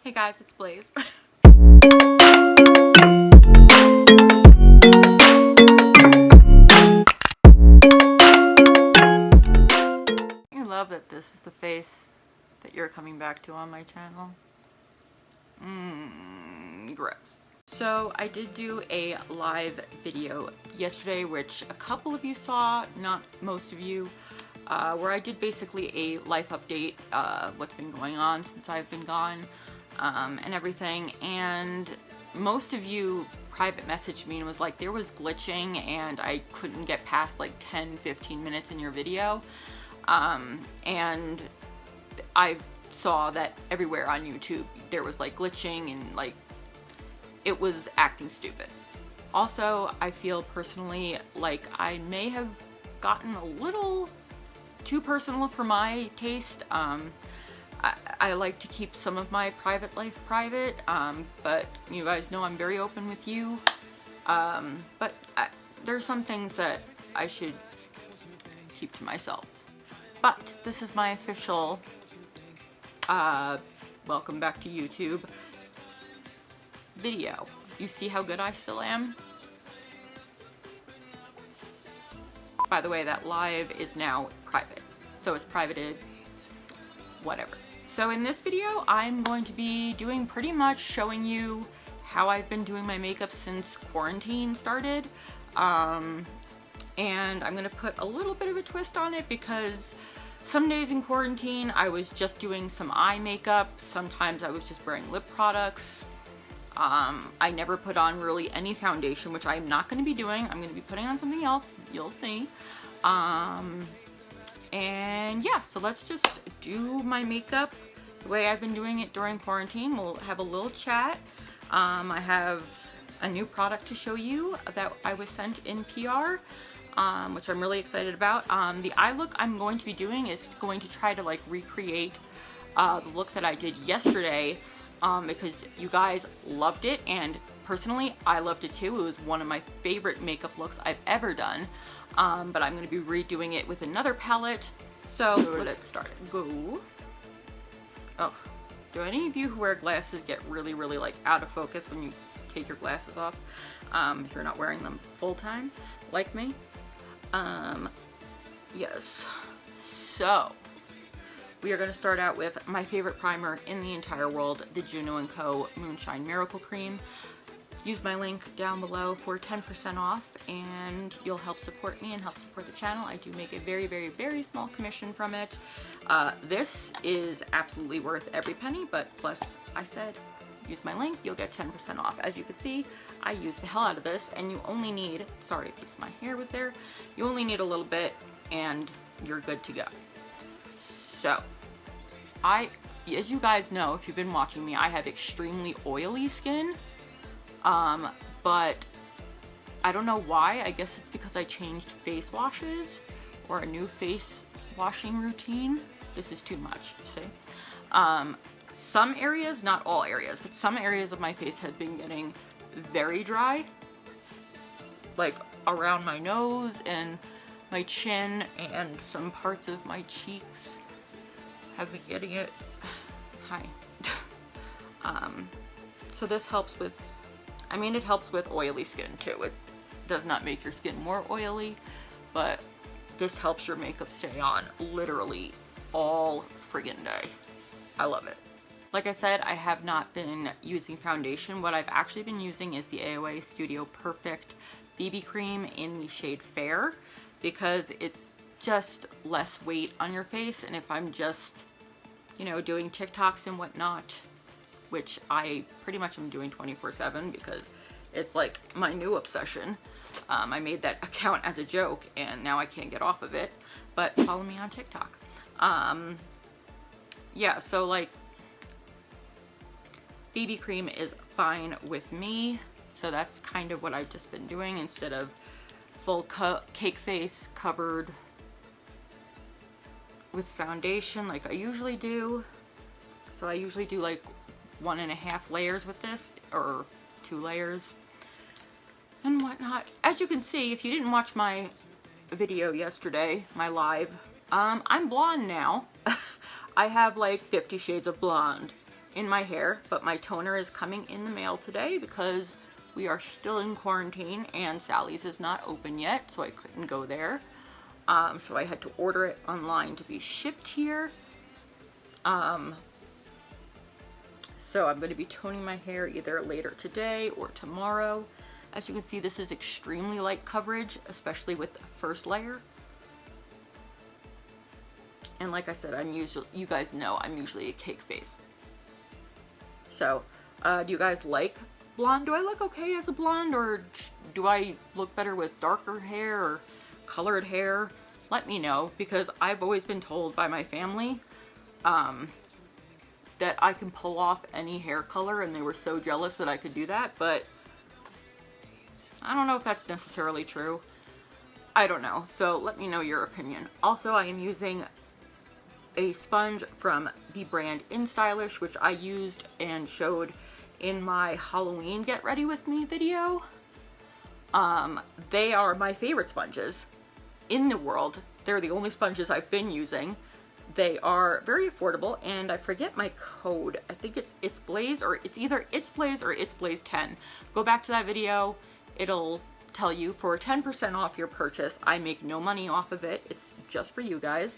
Hey guys, it's Blaze. I love that this is the face that you're coming back to on my channel. Gross. So I did do a live video yesterday, which a couple of you saw, not most of you, where I did basically a life update, what's been going on since I've been gone, and everything. And most of you private messaged me and was like, there was glitching and I couldn't get past like 10-15 minutes in your video. And I saw that everywhere on YouTube there was like glitching and like it was acting stupid. Also, I feel personally like I may have gotten a little too personal for my taste. I like to keep some of my private life private, but you guys know I'm very open with you. But there's some things that I should keep to myself. But this is my official welcome back to YouTube video. You see how good I still am? By the way, that live is now private, so it's privated, whatever. So in this video, I'm going to be doing pretty much showing you how I've been doing my makeup since quarantine started. And I'm gonna put a little bit of a twist on it because some days in quarantine, I was just doing some eye makeup. Sometimes I was just wearing lip products. I never put on really any foundation, which I'm not going to be doing. I'm going to be putting on something else. You'll see. And yeah, so let's just do my makeup the way I've been doing it during quarantine. We'll have a little chat. I have a new product to show you that I was sent in PR, which I'm really excited about. The eye look I'm going to be doing is going to try to like recreate the look that I did yesterday, because you guys loved it, and personally I loved it too. It was one of my favorite makeup looks I've ever done, but I'm going to be redoing it with another palette. So let's start. Go. Oh, do any of you who wear glasses get really like out of focus when you take your glasses off, if you're not wearing them full time like me? Yes. So we are going to start out with my favorite primer in the entire world, the Juno & Co. Moonshine Miracle Cream. Use my link down below for 10% off, and you'll help support me and help support the channel. I do make a very small commission from it. This is absolutely worth every penny, but plus I said use my link, you'll get 10% off. As you can see, I use the hell out of this, and you only need, sorry, because my hair was there, you only need a little bit and you're good to go. So, as you guys know, if you've been watching me, I have extremely oily skin, but I don't know why. I guess it's because I changed face washes, or a new face washing routine. This is too much, see? Some areas, not all areas, but some areas of my face have been getting very dry, like around my nose and my chin and some parts of my cheeks have been getting it. Hi. So this helps with, I mean, it helps with oily skin too. It does not make your skin more oily, but this helps your makeup stay on literally all friggin' day. I love it. Like I said, I have not been using foundation. What I've actually been using is the AOA Studio Perfect BB cream in the shade Fair, because it's just less weight on your face. And if I'm just, you know, doing TikToks and whatnot, which I pretty much am doing 24/7 because it's like my new obsession. I made that account as a joke and now I can't get off of it, but follow me on TikTok. Yeah, so like BB cream is fine with me. So that's kind of what I've just been doing instead of full cake face covered with foundation like I usually do. So I usually do like 1.5 layers with this, or 2 layers and whatnot. As you can see, if you didn't watch my video yesterday, my live, I'm blonde now. I have like 50 shades of blonde. in my hair, but my toner is coming in the mail today because we are still in quarantine and Sally's is not open yet, so I couldn't go there. So I had to order it online to be shipped here. So I'm going to be toning my hair either later today or tomorrow. As you can see, this is extremely light coverage, especially with the first layer. And like I said, you guys know I'm usually a cake face. So, do you guys like blonde? Do I look okay as a blonde, or do I look better with darker hair or colored hair? Let me know, because I've always been told by my family that I can pull off any hair color, and they were so jealous that I could do that, but I don't know if that's necessarily true. I don't know, so let me know your opinion. Also, I am using a sponge from the brand InStylish, which I used and showed in my Halloween Get Ready With Me video. They are my favorite sponges in the world. They're the only sponges I've been using. They are very affordable, and I forget my code. I think it's BLAIZE, or it's either it's BLAIZE or it's BLAIZE 10. Go back to that video. It'll tell you for 10% off your purchase. I make no money off of it. It's just for you guys.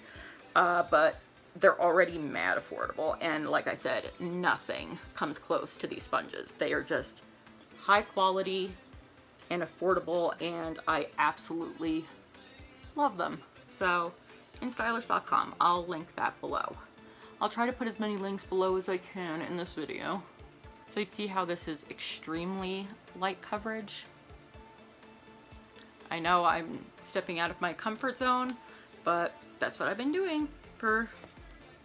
But they're already mad affordable, and like I said, nothing comes close to these sponges. They are just high quality and affordable, and I absolutely love them. So InStylish.com, I'll link that below. I'll try to put as many links below as I can in this video. So you see how this is extremely light coverage. I know I'm stepping out of my comfort zone, but that's what I've been doing for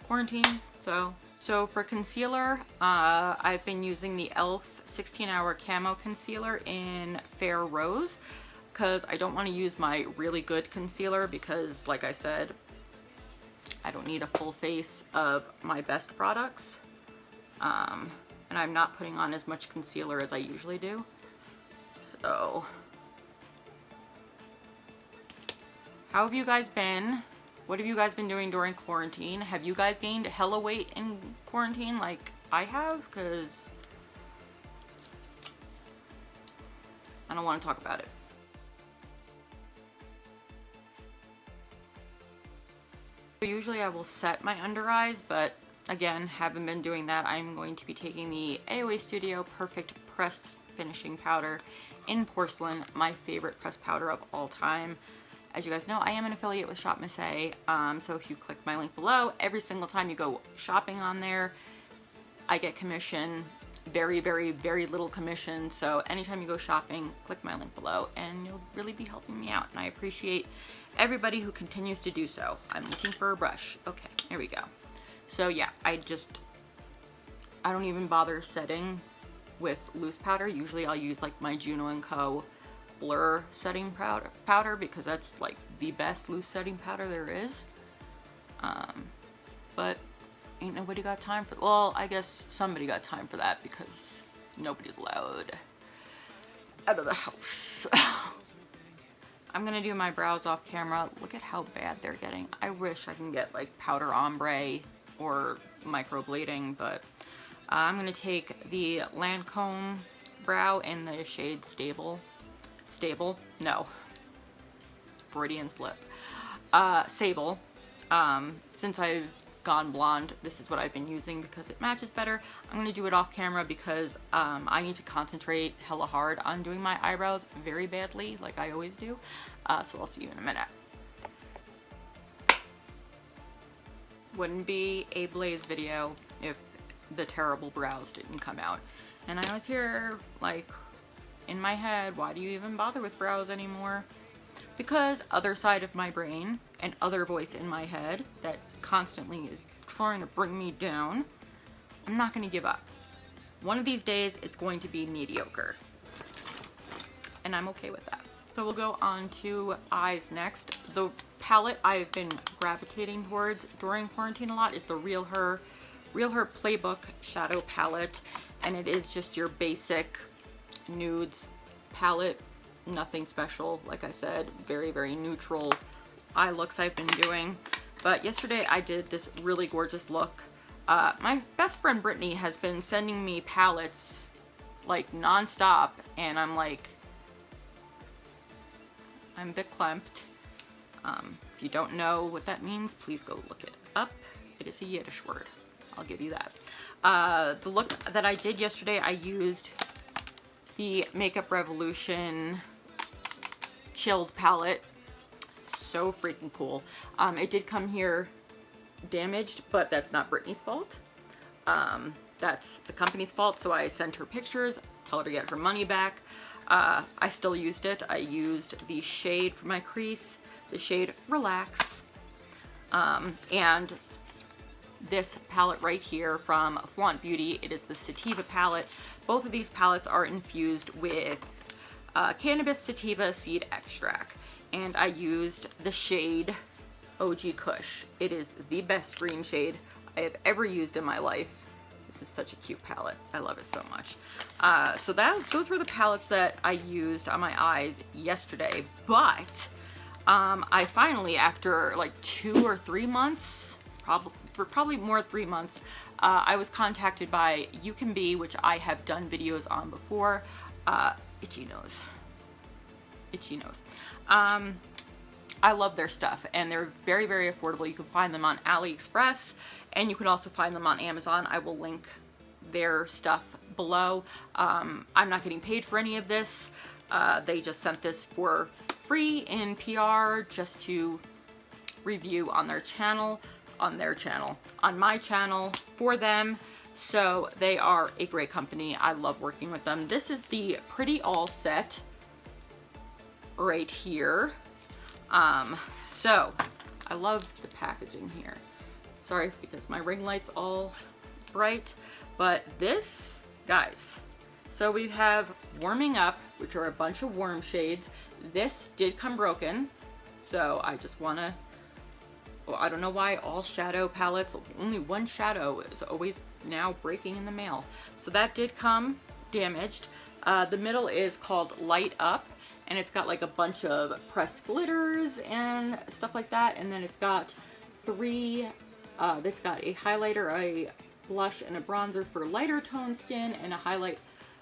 quarantine. So for concealer, I've been using the e.l.f. 16-hour camo concealer in Fair Rose, because I don't want to use my really good concealer, because like I said, I don't need a full face of my best products, and I'm not putting on as much concealer as I usually do. So how have you guys been? What have you guys been doing during quarantine? Have you guys gained hella weight in quarantine like I have? Because I don't want to talk about it. Usually I will set my under eyes, but again, haven't been doing that. I'm going to be taking the AOA Studio Perfect Pressed Finishing Powder in Porcelain, my favorite pressed powder of all time. As you guys know, I am an affiliate with Shop Miss A, so if you click my link below, every single time you go shopping on there, I get commission. Very, very, very little commission. So anytime you go shopping, click my link below and you'll really be helping me out. And I appreciate everybody who continues to do so. I'm looking for a brush. Okay, here we go. So yeah, I don't even bother setting with loose powder. Usually I'll use like my Juno & Co. Blur setting powder because that's like the best loose setting powder there is. But ain't nobody got time for, well, I guess somebody got time for that because nobody's allowed out of the house. I'm gonna do my brows off camera. Look at how bad they're getting. I wish I can get like powder ombre or microblading, but I'm gonna take the Lancome brow in the shade Stable, no, Freudian slip, Sable. Since I've gone blonde, this is what I've been using because it matches better. I'm going to do it off camera because I need to concentrate hella hard on doing my eyebrows very badly, like I always do. So I'll see you in a minute. Wouldn't be a BLAIZE video if the terrible brows didn't come out. And I always hear, like, in my head, why do you even bother with brows anymore? Because other side of my brain and other voice in my head that constantly is trying to bring me down, I'm not going to give up. One of these days, it's going to be mediocre. And I'm okay with that. So we'll go on to eyes next. The palette I've been gravitating towards during quarantine a lot is the Real Her Playbook Shadow Palette. And it is just your basic nudes palette. Nothing special, like I said, very, very neutral eye looks I've been doing. But yesterday I did this really gorgeous look My best friend Brittany has been sending me palettes like non-stop, and I'm like, I'm a bit clamped. If you don't know what that means, please go look it up. It is a Yiddish word. I'll give you that. The look that I did yesterday, I used the Makeup Revolution Chilled palette. So freaking cool. It did come here damaged, but that's not Brittany's fault. That's the company's fault, so I sent her pictures, tell her to get her money back. I still used it. I used the shade for my crease, the shade Relax, and this palette right here from Flaunt Beauty. It is the Sativa palette. Both of these palettes are infused with cannabis sativa seed extract, and I used the shade OG Kush. It is the best green shade I have ever used in my life. This is such a cute palette. I love it so much. So those were the palettes that I used on my eyes yesterday, but I finally, after like 2 or 3 months, probably more 3 months, I was contacted by UCANBE, which I have done videos on before. Itchy nose. Itchy nose. I love their stuff, and they're very, very affordable. You can find them on AliExpress, and you can also find them on Amazon. I will link their stuff below. I'm not getting paid for any of this. They just sent this for free in PR just to review on their channel, on my channel for them. So they are a great company. I love working with them. This is the Pretty All set right here. So I love the packaging here. Sorry because my ring light's all bright, but this, guys, so we have Warming Up, which are a bunch of warm shades. This did come broken, so I just wanna, well, I don't know why all shadow palettes, only one shadow is always now breaking in the mail. So that did come damaged. The middle is called Light Up, and it's got like a bunch of pressed glitters and stuff like that. And then it's got it's got a highlighter, a blush, and a bronzer for lighter tone skin, and a highlight,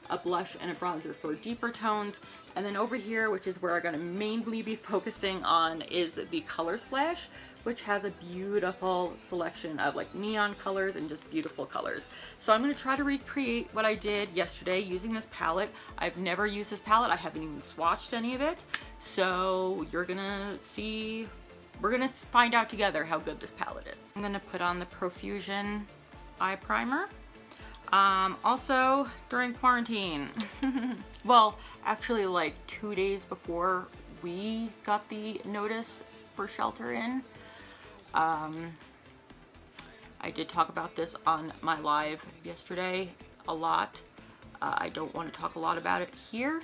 a blush, and a bronzer for deeper tones. And then over here, which is where I'm gonna mainly be focusing on, is the Color Splash, which has a beautiful selection of like neon colors and just beautiful colors. So I'm gonna try to recreate what I did yesterday using this palette. I've never used this palette. I haven't even swatched any of it. So you're gonna see, we're gonna find out together how good this palette is. I'm gonna put on the Profusion eye primer. Also during quarantine, well, actually like 2 days before we got the notice for shelter in, I did talk about this on my live yesterday a lot. I don't want to talk a lot about it here.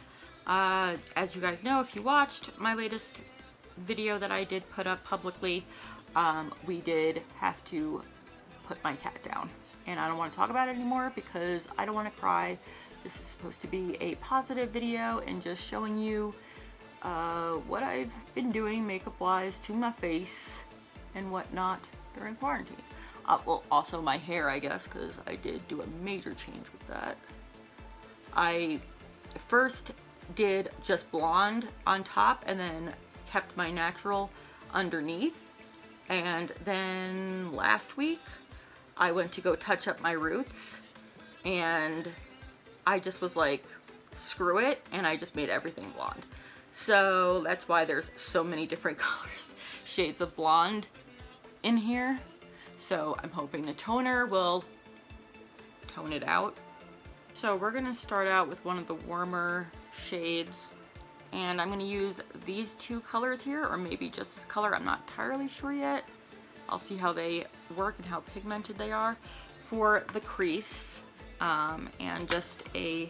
As you guys know, if you watched my latest video that I did put up publicly, we did have to put my cat down. And I don't want to talk about it anymore because I don't want to cry. This is supposed to be a positive video and just showing you what I've been doing makeup-wise to my face and whatnot during quarantine. Well, also my hair, I guess, because I did do a major change with that. I first did just blonde on top and then kept my natural underneath. And then last week, I went to go touch up my roots, and I just was like, screw it, and I just made everything blonde. So that's why there's so many different colors, shades of blonde in here. So I'm hoping the toner will tone it out. So we're gonna start out with one of the warmer shades, and I'm gonna use these two colors here, or maybe just this color, I'm not entirely sure yet. I'll see how they work and how pigmented they are for the crease, and just a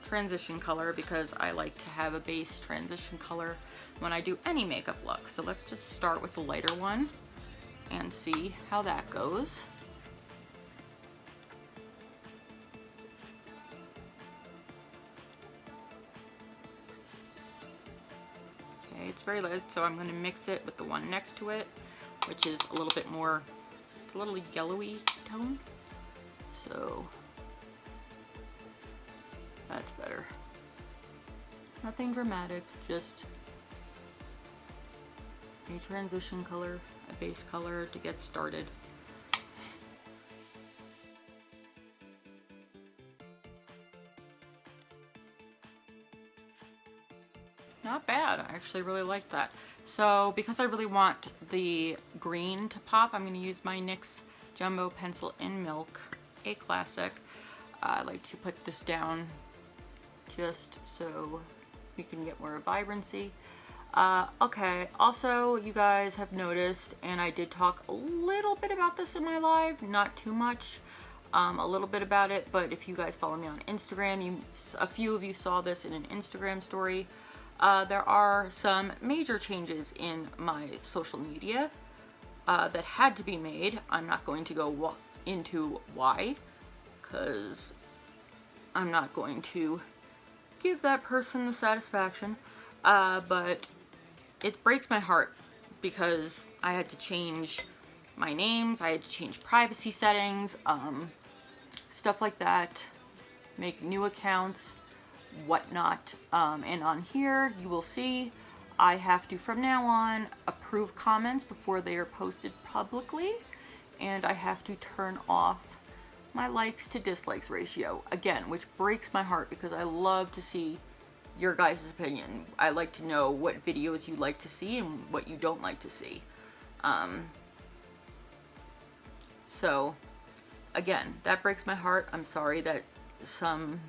transition color because I like to have a base transition color when I do any makeup look. So let's just start with the lighter one and see how that goes. Okay, it's very light, so I'm going to mix it with the one next to it, which is a little bit more, it's a little yellowy tone. So that's better. Nothing dramatic, just a transition color, a base color to get started. Not bad. I actually really like that. So because I really want the green to pop, I'm going to use my NYX Jumbo Pencil in Milk, a classic. I like to put this down just so we can get more vibrancy. Okay, also you guys have noticed, and I did talk a little bit about this in my live, not too much, a little bit about it, but if you guys follow me on Instagram, a few of you saw this in an Instagram story. There are some major changes in my social media that had to be made. I'm not going to go into why, because I'm not going to give that person the satisfaction, but it breaks my heart because I had to change my names, I had to change privacy settings, stuff like that, make new accounts, whatnot, and on here you will see I have to from now on approve comments before they are posted publicly, and I have to turn off my likes to dislikes ratio, again, which breaks my heart because I love to see your guys' opinion. I like to know what videos you like to see and what you don't like to see. So again, that breaks my heart. I'm sorry that some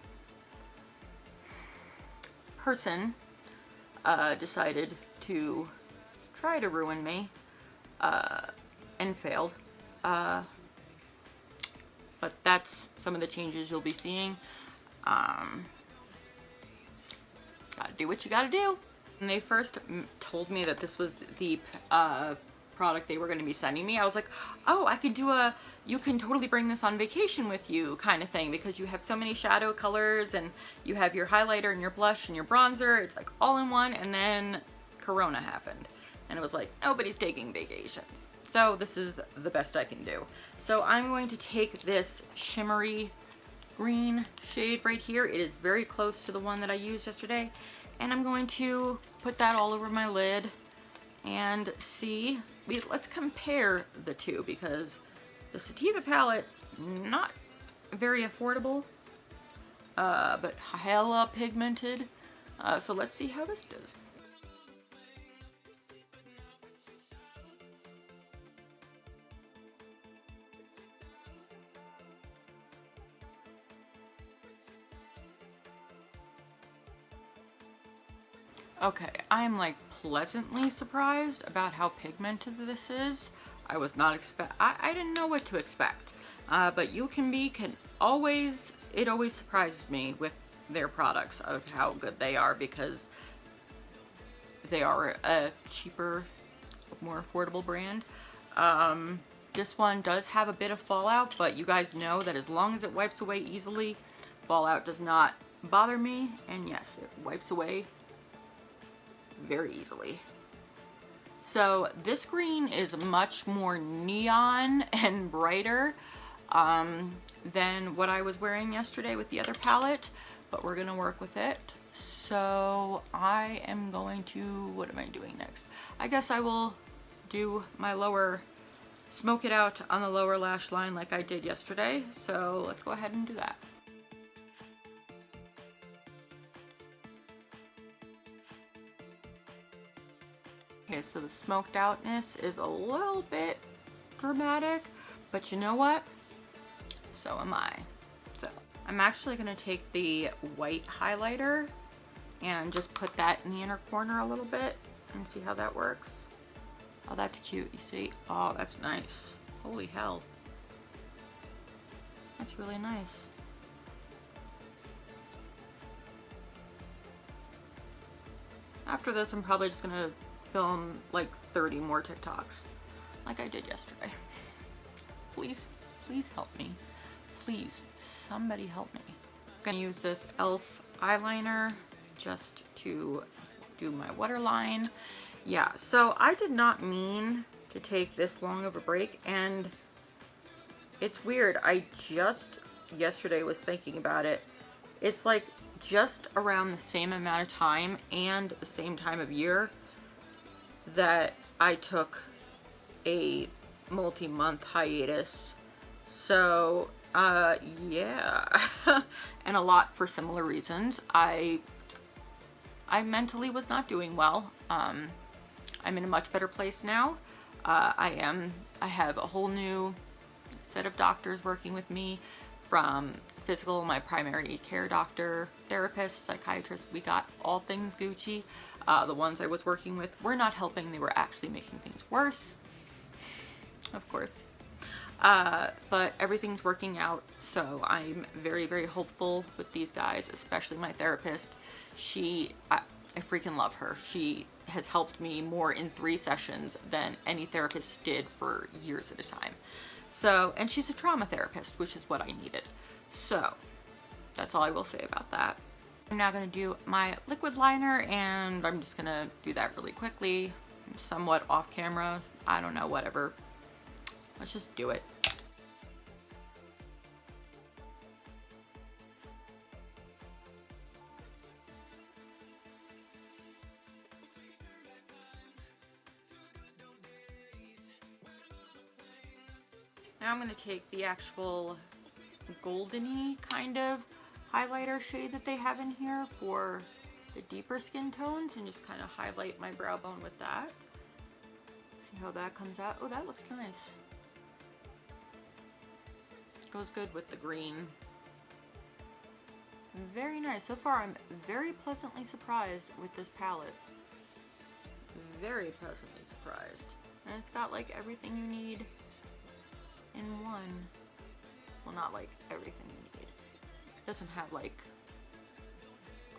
person decided to try to ruin me and failed. But that's some of the changes you'll be seeing. Gotta do what you gotta do. When they first told me that this was the product they were going to be sending me, I was like, oh, I could do you can totally bring this on vacation with you kind of thing, because you have so many shadow colors and you have your highlighter and your blush and your bronzer. It's like all in one. And then Corona happened and it was like, nobody's taking vacations. So this is the best I can do. So I'm going to take this shimmery green shade right here. It is very close to the one that I used yesterday. And I'm going to put that all over my lid and see. Let's compare the two, because the Sativa palette, not very affordable, but hella pigmented. So let's see how this does. Okay, I'm like pleasantly surprised about how pigmented this is. I was not I didn't know what to expect. But UCANBE it always surprises me with their products of how good they are, because they are a cheaper, more affordable brand. This one does have a bit of fallout, but you guys know that as long as it wipes away easily, fallout does not bother me. And yes, it wipes away very easily. So this green is much more neon and brighter than what I was wearing yesterday with the other palette, but we're gonna work with it. So I am going to, what am I doing next? I guess I will do my smoke it out on the lower lash line like I did yesterday. So let's go ahead and do that. Okay, so the smoked outness is a little bit dramatic, but you know what? So am I. So I'm actually gonna take the white highlighter and just put that in the inner corner a little bit and see how that works. Oh, that's cute, you see? Oh, that's nice. Holy hell. That's really nice. After this, I'm probably just gonna film like 30 more TikToks like I did yesterday. Please help me. Please, somebody help me. I'm gonna use this e.l.f. eyeliner just to do my waterline. Yeah, so I did not mean to take this long of a break, and it's weird. I just yesterday was thinking about it. It's like just around the same amount of time and the same time of year that I took a multi-month hiatus. So, yeah. And a lot for similar reasons. I mentally was not doing well. I'm in a much better place now. I have a whole new set of doctors working with me, from physical, my primary care doctor, therapist, psychiatrist. We got all things Gucci. The ones I was working with were not helping. They were actually making things worse, of course. But everything's working out, so I'm very, very hopeful with these guys, especially my therapist. I freaking love her. She has helped me more in 3 sessions than any therapist did for years at a time. So, and she's a trauma therapist, which is what I needed. So, that's all I will say about that. I'm now going to do my liquid liner, and I'm just going to do that really quickly, somewhat off camera. I don't know, whatever. Let's just do it. Now I'm going to take the actual goldeny kind of highlighter shade that they have in here for the deeper skin tones, and just kind of highlight my brow bone with that. See how that comes out. Oh, that looks nice. Goes good with the green. Very nice. So far, I'm very pleasantly surprised with this palette. Very pleasantly surprised. And it's got like everything you need in one. Well, not like everything you need. It doesn't have like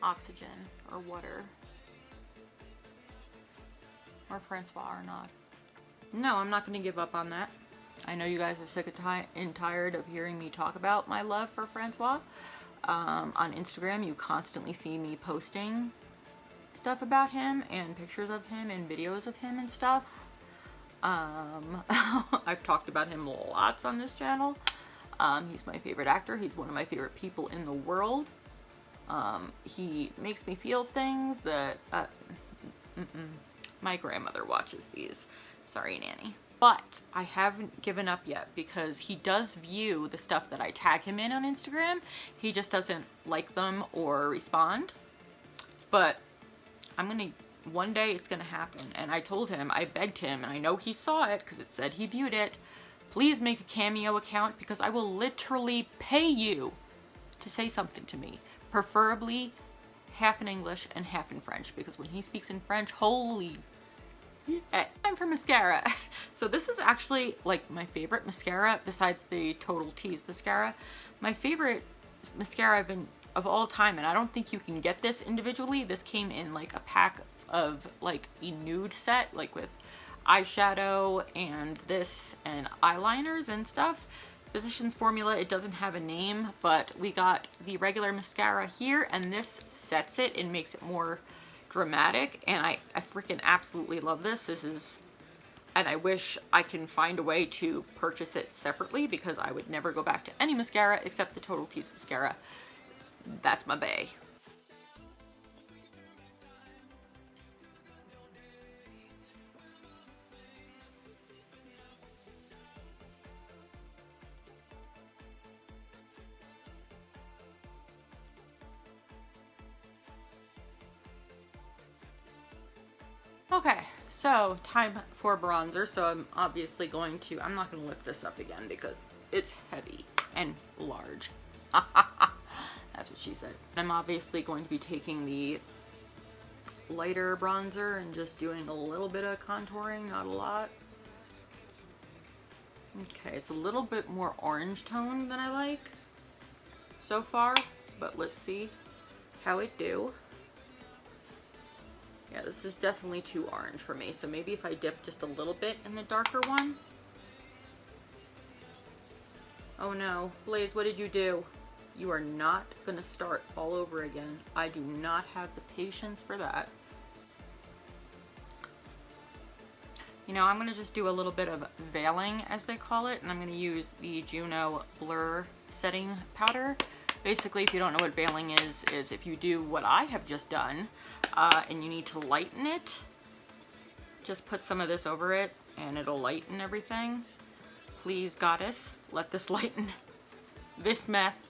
oxygen or water or Francois or not. No, I'm not going to give up on that. I know you guys are sick and tired of hearing me talk about my love for Francois. On Instagram, you constantly see me posting stuff about him and pictures of him and videos of him and stuff. I've talked about him lots on this channel. He's my favorite actor. He's one of my favorite people in the world. He makes me feel things that my grandmother watches these. Sorry, Nanny. But I haven't given up yet, because he does view the stuff that I tag him in on Instagram. He just doesn't like them or respond. But one day it's gonna happen. And I told him, I begged him, and I know he saw it because it said he viewed it. Please make a Cameo account, because I will literally pay you to say something to me. Preferably half in English and half in French, because when he speaks in French, holy... Time for mascara. So this is actually like my favorite mascara besides the Total Tease mascara. My favorite mascara of all time, and I don't think you can get this individually. This came in like a pack of like a nude set, like with eyeshadow and this and eyeliners and stuff. Physicians Formula. It doesn't have a name, but we got the regular mascara here, and this sets it and makes it more dramatic, and I freaking absolutely love this. And I wish I can find a way to purchase it separately, because I would never go back to any mascara except the Total Tease mascara. That's my bae. Okay, so time for bronzer. So I'm obviously going to, I'm not going to lift this up again because it's heavy and large. That's what she said. I'm obviously going to be taking the lighter bronzer and just doing a little bit of contouring, not a lot. Okay, it's a little bit more orange tone than I like so far, but let's see how it do. Yeah, this is definitely too orange for me, so maybe if I dip just a little bit in the darker one. Oh no, Blaze, what did you do? You are not going to start all over again. I do not have the patience for that. You know, I'm going to just do a little bit of veiling, as they call it, and I'm going to use the Juno Blur setting powder. Basically, if you don't know what veiling is if you do what I have just done, and you need to lighten it, just put some of this over it and it'll lighten everything. Please, goddess, let this lighten this mess.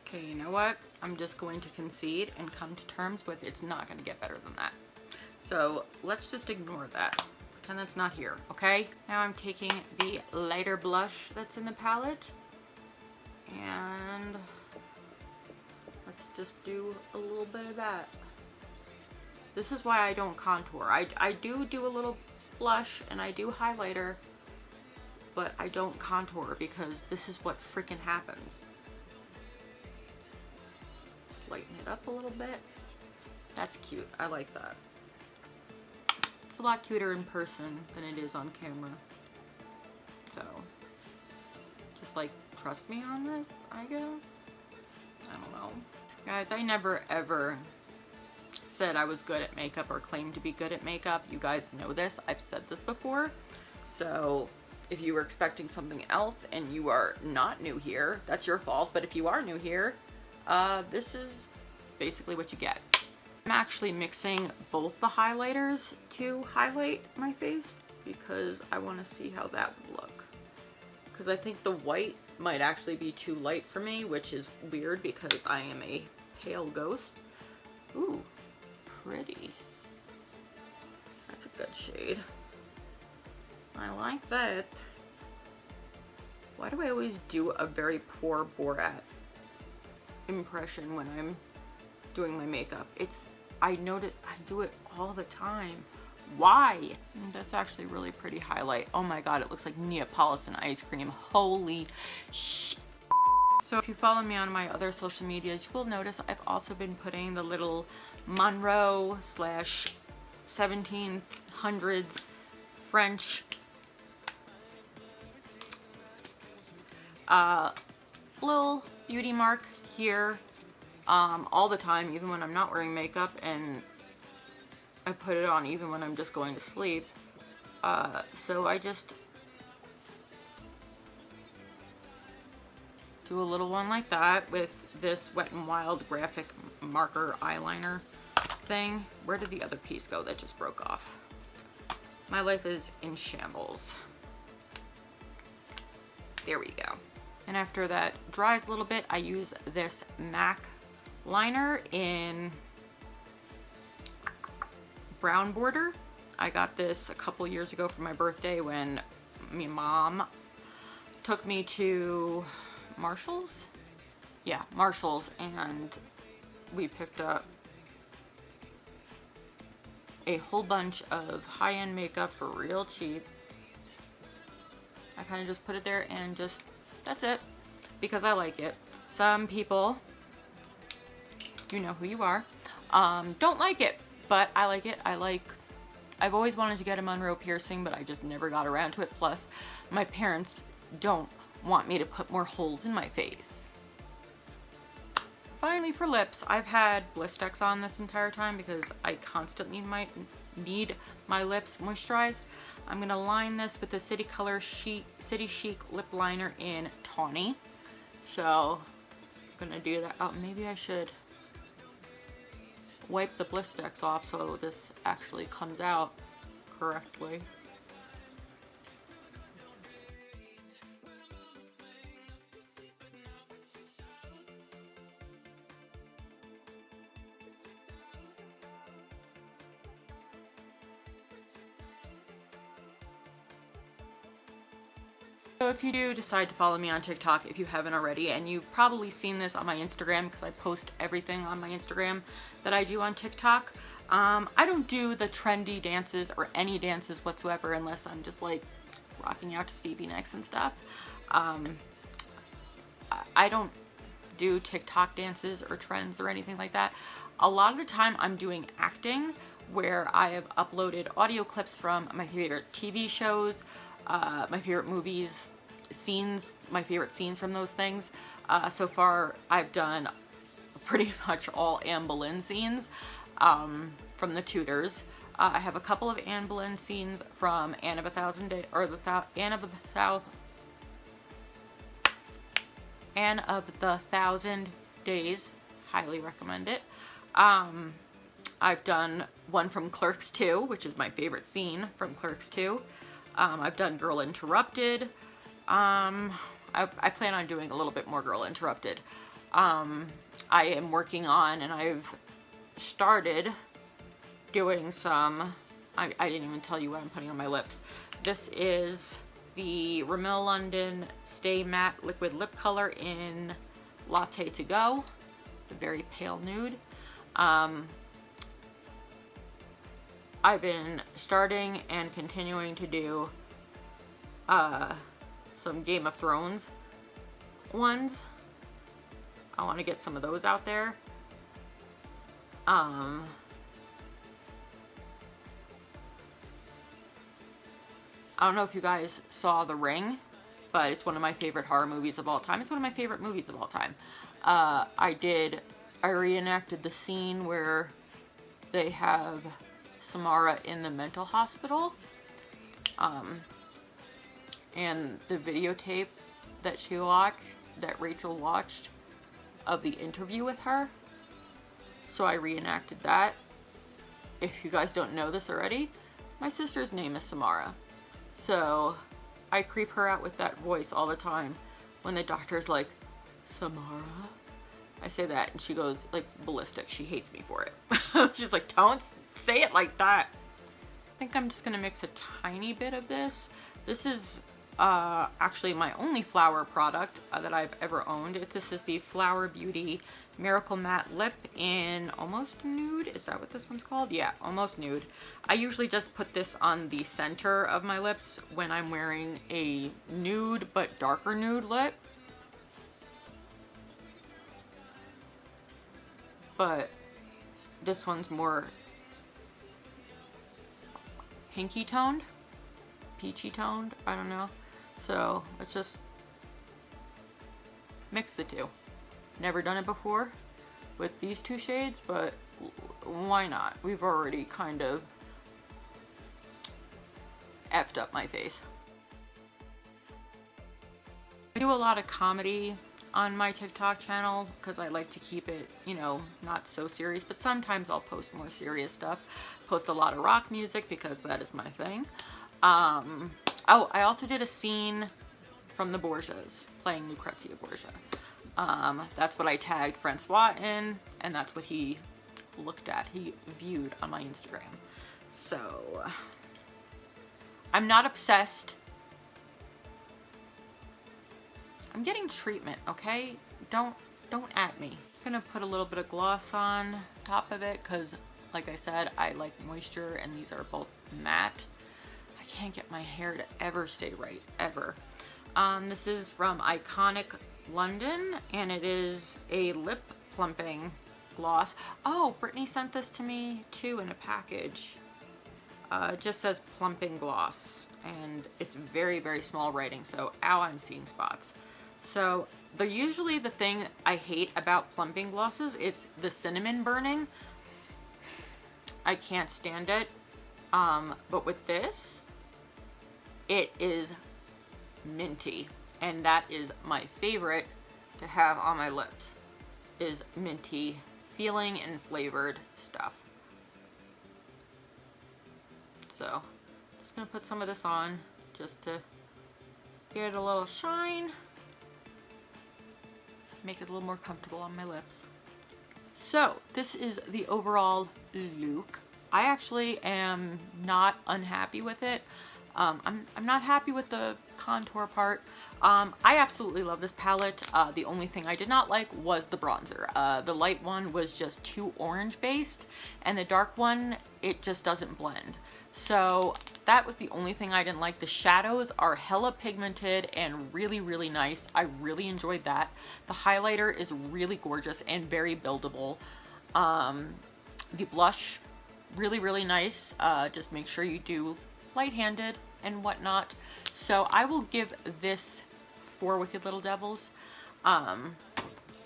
Okay, you know what? I'm just going to concede and come to terms with it's not going to get better than that. So let's just ignore that. Pretend that's not here, okay? Now I'm taking the lighter blush that's in the palette and let's just do a little bit of that. This is why I don't contour. I do a little blush and I do highlighter, but I don't contour because this is what freaking happens. Lighten it up a little bit. That's cute. I like that. It's a lot cuter in person than it is on camera. So, just like, trust me on this, I guess? I don't know. Guys, I never ever said I was good at makeup or claimed to be good at makeup. You guys know this. I've said this before. So, if you were expecting something else and you are not new here, that's your fault. But if you are new here, this is basically what you get. I'm actually mixing both the highlighters to highlight my face because I want to see how that would look. Because I think the white might actually be too light for me, which is weird because I am a pale ghost. Ooh, pretty. That's a good shade. I like that. Why do I always do a very poor Borat impression when I'm doing my makeup? I notice I do it all the time. Why? That's actually really pretty highlight. Oh my god, it looks like Neapolitan ice cream. Holy shit. So if you follow me on my other social medias, you will notice I've also been putting the little Monroe / 1700s French little beauty mark here all the time, even when I'm not wearing makeup, and I put it on even when I'm just going to sleep. So I just do a little one like that with this Wet n Wild graphic marker eyeliner thing. Where did the other piece go that just broke off? My life is in shambles. There we go. And after that dries a little bit, I use this MAC liner in brown border. I got this a couple years ago for my birthday when my mom took me to Marshall's? Yeah, Marshall's, and we picked up a whole bunch of high-end makeup for real cheap. I kind of just put it there and just, that's it, because I like it. Some people, you know who you are, don't like it, but I like it. I've always wanted to get a Monroe piercing, but I just never got around to it. Plus, my parents don't want me to put more holes in my face. Finally, for lips, I've had Blistex on this entire time because I constantly need my lips moisturized. I'm gonna line this with the City Chic lip liner in Tawny. So, I'm gonna do that. Oh, maybe I should wipe the Blistex off so this actually comes out correctly. So if you do decide to follow me on TikTok, if you haven't already, and you've probably seen this on my Instagram because I post everything on my Instagram that I do on TikTok, I don't do the trendy dances or any dances whatsoever unless I'm just like rocking out to Stevie Nicks and stuff. I don't do TikTok dances or trends or anything like that. A lot of the time I'm doing acting where I have uploaded audio clips from my favorite TV shows, my favorite movies, scenes, my favorite scenes from those things. So far, I've done pretty much all Anne Boleyn scenes from The Tudors. I have a couple of Anne Boleyn scenes from Anne of a Thousand Days, or Anne of the Thousand Days. Highly recommend it. I've done one from Clerks 2, which is my favorite scene from Clerks 2. I've done Girl Interrupted. I plan on doing a little bit more Girl Interrupted. I am working on, and I've started doing some, I didn't even tell you what I'm putting on my lips. This is the Rimmel London Stay Matte Liquid Lip Color in Latte to Go. It's a very pale nude. I've been starting and continuing to do some Game of Thrones ones. I want to get some of those out there. I don't know if you guys saw The Ring, but it's one of my favorite horror movies of all time. It's one of my favorite movies of all time. I reenacted the scene where they have Samara in the mental hospital. And the videotape that Rachel watched of the interview with her. So I reenacted that. If you guys don't know this already, my sister's name is Samara. So I creep her out with that voice all the time. When the doctor's like, Samara? I say that and she goes like ballistic. She hates me for it. She's like, don't say it like that. I think I'm just gonna mix a tiny bit of this. This is actually my only flower product that I've ever owned. This is the Flower Beauty Miracle Matte Lip in Almost Nude. Is that what this one's called? Yeah, Almost Nude. I usually just put this on the center of my lips when I'm wearing a nude but darker nude lip. But this one's more pinky toned, peachy toned, I don't know. So let's just mix the two. Never done it before with these two shades, but why not? We've already kind of effed up my face. I do a lot of comedy on my TikTok channel because I like to keep it, you know, not so serious, but sometimes I'll post more serious stuff. Post a lot of rock music because that is my thing. Oh, I also did a scene from the Borgias, playing Lucrezia Borgia. That's what I tagged Francois in, and that's what he looked at, he viewed on my Instagram. So, I'm not obsessed. I'm getting treatment, okay? Don't at me. I'm gonna put a little bit of gloss on top of it, because like I said, I like moisture, and these are both matte. I can't get my hair to ever stay right, ever. This is from Iconic London, and it is a lip plumping gloss. Oh, Brittany sent this to me too in a package. It just says plumping gloss, and it's very, very small writing, so ow, I'm seeing spots. So they're usually the thing I hate about plumping glosses. It's the cinnamon burning. I can't stand it. But with this, it is minty, and that is my favorite to have on my lips, is minty feeling and flavored stuff. So just gonna put some of this on just to get it a little shine, make it a little more comfortable on my lips. So this is the overall look. I actually am not unhappy with it. I'm not happy with the contour part. I absolutely love this palette. The only thing I did not like was the bronzer. The light one was just too orange based, and the dark one, it just doesn't blend. So that was the only thing I didn't like. The shadows are hella pigmented and really, really nice. I really enjoyed that. The highlighter is really gorgeous and very buildable. The blush, really, really nice. Just make sure you do light-handed and whatnot. So I will give this 4 Wicked Little Devils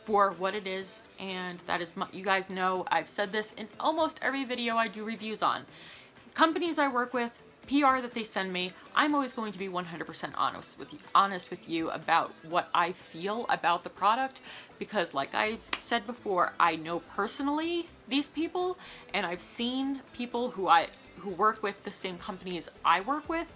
for what it is, and that is you guys know I've said this in almost every video I do reviews on. companies I work with, PR that they send me, I'm always going to be 100% honest with you about what I feel about the product, because like I've said before, I know personally these people, and I've seen people who work with the same companies I work with,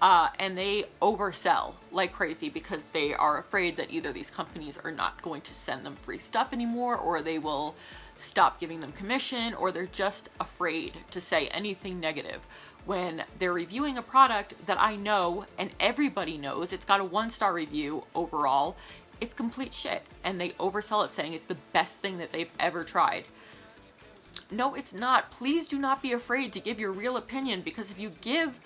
and they oversell like crazy because they are afraid that either these companies are not going to send them free stuff anymore, or they will stop giving them commission, or they're just afraid to say anything negative when they're reviewing a product that I know and everybody knows it's got a 1-star review overall. It's complete shit, and they oversell it saying it's the best thing that they've ever tried. No, it's not. Please do not be afraid to give your real opinion, because if you give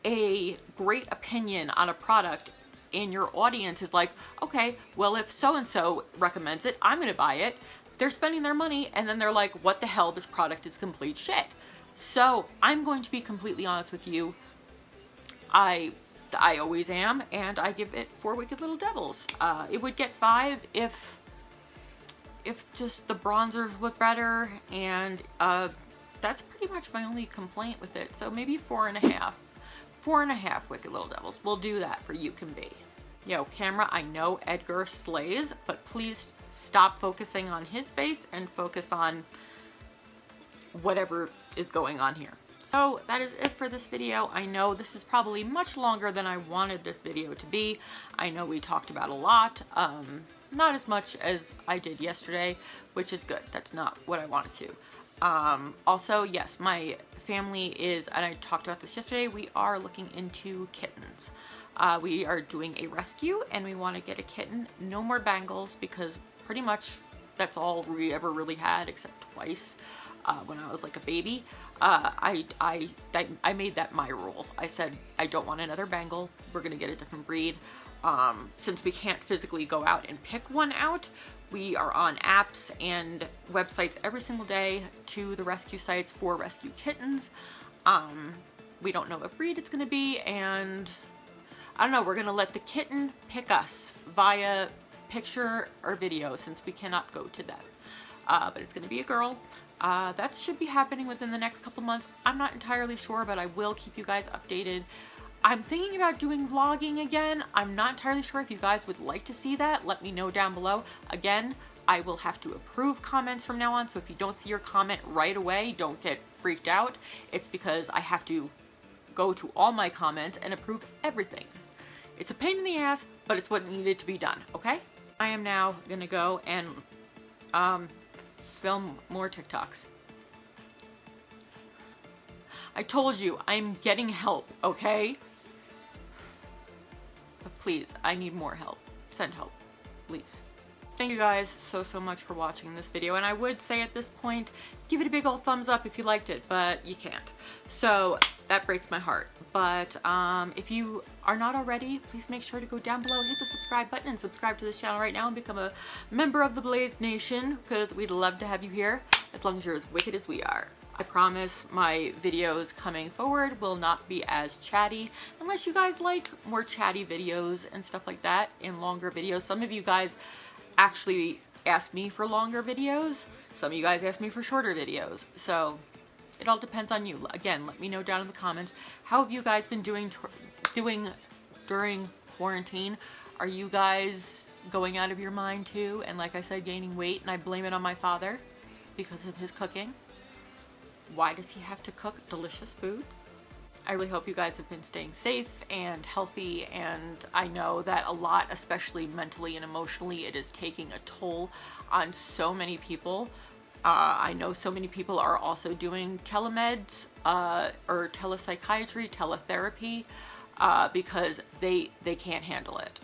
a great opinion on a product and your audience is like, okay, well, if so-and-so recommends it, I'm gonna buy it. They're spending their money, and then they're like, what the hell, this product is complete shit. So I'm going to be completely honest with you. I always am, and I give it 4 Wicked Little Devils. It would get 5 if just the bronzers look better, and that's pretty much my only complaint with it. So maybe 4.5. 4.5 Wicked Little Devils. We'll do that for UCANBE. Yo, camera, I know Edgar slays, but please stop focusing on his face and focus on whatever is going on here. So that is it for this video. I know this is probably much longer than I wanted this video to be. I know we talked about a lot, not as much as I did yesterday, which is good. That's not what I wanted to. Also, yes, my family is, and I talked about this yesterday, we are looking into kittens. We are doing a rescue, and we want to get a kitten. No more bangles, because pretty much that's all we ever really had, except twice. When I was like a baby. I made that my rule. I said, I don't want another bangle. We're gonna get a different breed. Since we can't physically go out and pick one out, we are on apps and websites every single day to the rescue sites for rescue kittens. We don't know what breed it's gonna be, and I don't know, we're gonna let the kitten pick us via picture or video, since we cannot go to them. But it's gonna be a girl. That should be happening within the next couple months. I'm not entirely sure, but I will keep you guys updated. I'm thinking about doing vlogging again. I'm not entirely sure if you guys would like to see that. Let me know down below. Again, I will have to approve comments from now on, so if you don't see your comment right away, don't get freaked out. It's because I have to go to all my comments and approve everything. It's a pain in the ass, but it's what needed to be done, okay? I am now gonna go and film more TikToks. I told you, I'm getting help, okay? But please, I need more help. Send help, please. Thank you guys so much for watching this video, and I would say at this point, give it a big old thumbs up if you liked it, but you can't. So that breaks my heart. But if you are not already, please make sure to go down below, hit the subscribe button, and subscribe to this channel right now and become a member of the BLAIZE Nation, because we'd love to have you here as long as you're as wicked as we are. I promise my videos coming forward will not be as chatty, unless you guys like more chatty videos and stuff like that in longer videos. Some of you guys actually ask me for longer videos. Some of you guys ask me for shorter videos. So it all depends on you. Again, let me know down in the comments. How have you guys been doing during quarantine? Are you guys going out of your mind too? And like I said, gaining weight, and I blame it on my father because of his cooking. Why does he have to cook delicious foods? I really hope you guys have been staying safe and healthy, and I know that a lot, especially mentally and emotionally, it is taking a toll on so many people. I know so many people are also doing telemeds or telepsychiatry, teletherapy, because they can't handle it.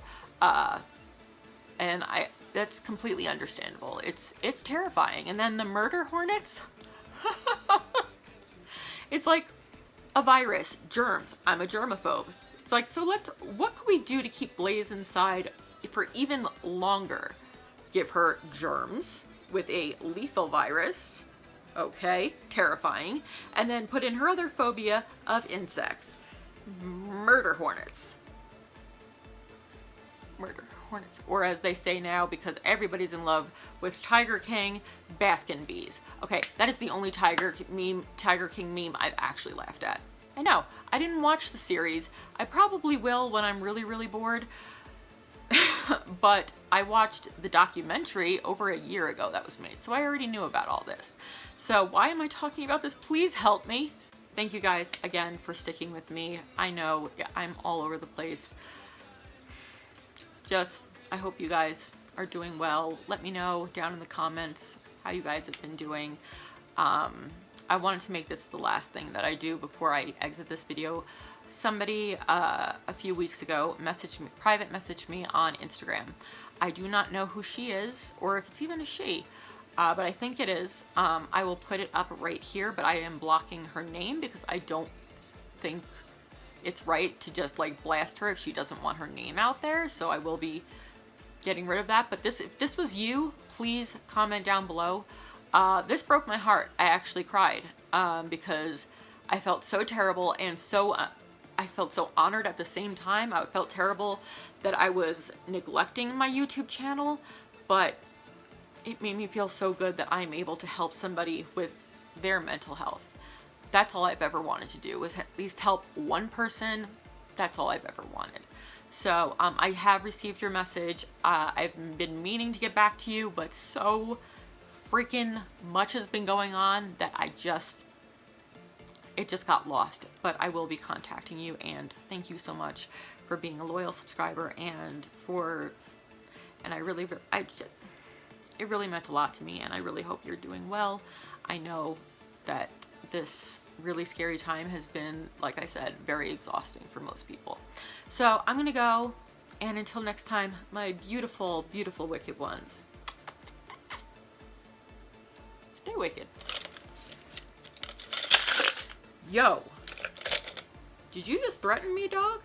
And that's completely understandable. It's terrifying. And then the murder hornets, it's like a virus, germs. I'm a germaphobe. It's like, so what could we do to keep BLAIZE inside for even longer? Give her germs with a lethal virus, okay, terrifying, and then put in her other phobia of insects, murder hornets. murder hornets, or as they say now, because everybody's in love with Tiger King, Baskin bees. Okay, that is the only Tiger King meme I've actually laughed at. I know, I didn't watch the series. I probably will when I'm really, really bored. But I watched the documentary over a year ago that was made, so I already knew about all this. So why am I talking about this? Please help me. Thank you guys again for sticking with me. I know I'm all over the place. I hope you guys are doing well. Let me know down in the comments how you guys have been doing. I wanted to make this the last thing that I do before I exit this video. Somebody a few weeks ago private messaged me on Instagram. I do not know who she is or if it's even a she, but I think it is. I will put it up right here, but I am blocking her name because I don't think it's right to just like blast her if she doesn't want her name out there. So I will be getting rid of that. But if this was you, please comment down below. This broke my heart. I actually cried because I felt so terrible and I felt so honored at the same time. I felt terrible that I was neglecting my YouTube channel, but it made me feel so good that I'm able to help somebody with their mental health. That's all I've ever wanted to do, was at least help one person. That's all I've ever wanted. So I have received your message. I've been meaning to get back to you, but so freaking much has been going on that it just got lost. But I will be contacting you, and thank you so much for being a loyal subscriber and it really meant a lot to me, and I really hope you're doing well. I know that this really scary time has been, like I said, very exhausting for most people. So I'm gonna go, and until next time, my beautiful, beautiful wicked ones, stay wicked. Yo, did you just threaten me, dog?